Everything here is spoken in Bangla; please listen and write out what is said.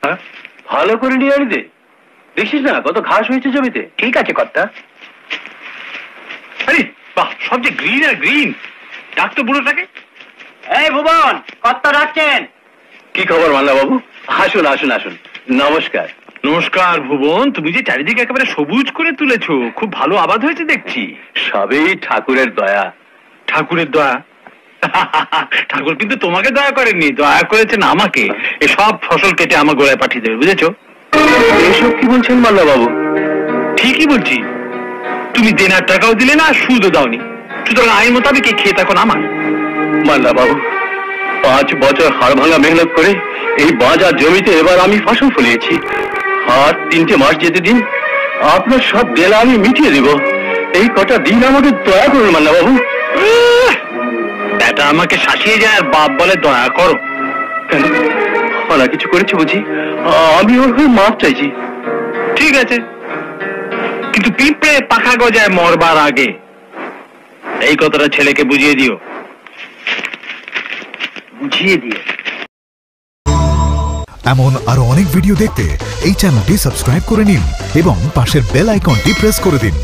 হ্যাঁ, ভালো করে নিয়ে আনি দে। দেখিস না কত ঘাস হয়েছে জমিতে। ঠিক আছে কর্তা। আরে বাহ, সব যে গ্রিন আর গ্রিন। ডাক তো বুড়োটাকে। এই ভুবন, কর্তা ডাকছেন। কি খবর মান্না বাবু? আসুন আসুন আসুন, নমস্কার। নমস্কার ভুবন, তুমি যে চারিদিকে একেবারে সবুজ করে তুলেছো, খুব ভালো আবাদ হয়েছে দেখছি। সবই ঠাকুরের দয়া। ঠাকুরের দয়া? ঠাকুর কিন্তু তোমাকে দয়া করেননি, দয়া করেছেন আমাকে। এসব ফসল কেটে আমার গোড়ায় পাঠিয়ে দেবে, বুঝেছো? এসব কি বলছেন মান্না বাবু? ঠিকই বলছি। তুমি দেনার টাকাও দিলে না, সুদও দাওনি, সুতরাং আইন মোতাবেক এই ক্ষেত এখন আমার। মান্না বাবু, 5 বছর হাড় ভাঙা মেহনত করে এই বাজার জমিতে এবার আমি ফসল ফলিয়েছি। আর 3টে মাস যেতে দিন, আপনার সব দেনা আমি মিটিয়ে দেব। এই কটা দিন আমাকে দয়া করুন মান্না বাবু। এটা আমাকে শাসিয়ে যায় আর বাপ বলে দয়া করো। কেন, ওরা কিছু করেছে বুঝি? আমি ওর হয়ে মাপ চাইছি। ঠিক আছে, কিন্তু পিঁপড়ে পাখা গজায় মরবার আগে এই কথাটা ছেলেকে বুঝিয়ে দিও। বুঝিয়ে দিয়ে। এমন আরো অনেক ভিডিও দেখতে এই চ্যানেলটি সাবস্ক্রাইব করে নিন এবং পাশের বেল আইকনটি প্রেস করে দিন।